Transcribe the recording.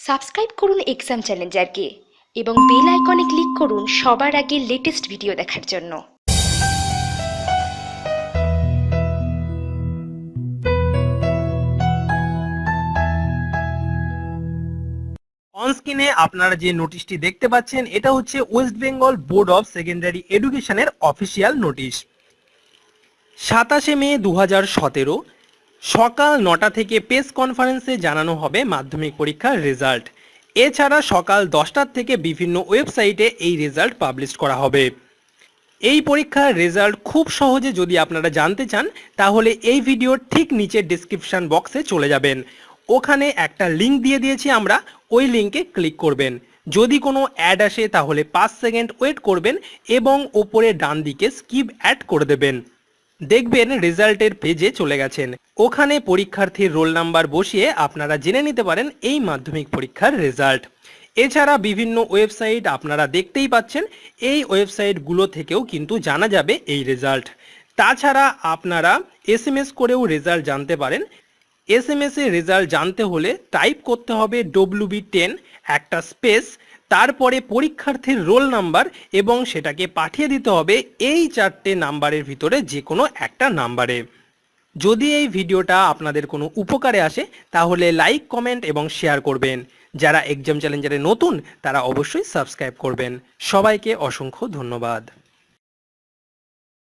Subscribe করুন exam চ্যালেঞ্জারকে এবং bell আইকনে ক্লিক করুন সবার আগে লেটেস্ট ভিডিও দেখার জন্য। অনস্ক্রিনে আপনারা যে নোটিশটি দেখতে পাচ্ছেন এটা হচ্ছে West Bengal board of secondary এডুকেশনের অফিসিয়াল নোটিশ। 27 মে 2017 সকাল 9টা থেকে প্রেস কনফারেন্সে জানানো হবে মাধ্যমিক পরীক্ষার রেজাল্ট। এছাড়া সকাল 10টার থেকে বিভিন্ন ওয়েবসাইটে এই রেজাল্ট পাবলিশ করা হবে। এই পরীক্ষার রেজাল্ট খুব সহজে যদি আপনারা জানতে চান তাহলে এই ভিডিওর ঠিক নিচে ডেসক্রিপশন বক্সে চলে যাবেন, ওখানে একটা লিঙ্ক দিয়ে দিয়েছি আমরা, ওই লিঙ্কে ক্লিক করবেন। যদি কোনো অ্যাড আসে তাহলে 5 সেকেন্ড ওয়েট করবেন এবং ওপরে ডান দিকে স্কিপ অ্যাড করে দেবেন। দেখবেন রেজাল্টের পেজে চলে গেছেন, ওখানে পরীক্ষার্থীর রোল নাম্বার বসিয়ে আপনারা জেনে নিতে পারেন এই মাধ্যমিক পরীক্ষার রেজাল্ট। এছাড়া বিভিন্ন ওয়েবসাইট আপনারা দেখতেই পাচ্ছেন, এই ওয়েবসাইটগুলো থেকেও কিন্তু জানা যাবে এই রেজাল্ট। তাছাড়া আপনারা SMS করেও রেজাল্ট জানতে পারেন। SMS এর রেজাল্ট জানতে হলে টাইপ করতে হবে WB10 একটা স্পেস, তারপরে পরীক্ষার্থীর রোল নাম্বার এবং সেটাকে পাঠিয়ে দিতে হবে এই 4টে নাম্বারের ভিতরে যে কোনো একটা নাম্বারে। যদি এই ভিডিওটা আপনাদের কোনো উপকারে আসে তাহলে লাইক, কমেন্ট এবং শেয়ার করবেন। যারা এক্সাম চ্যালেঞ্জারে নতুন তারা অবশ্যই সাবস্ক্রাইব করবেন। সবাইকে অসংখ্য ধন্যবাদ।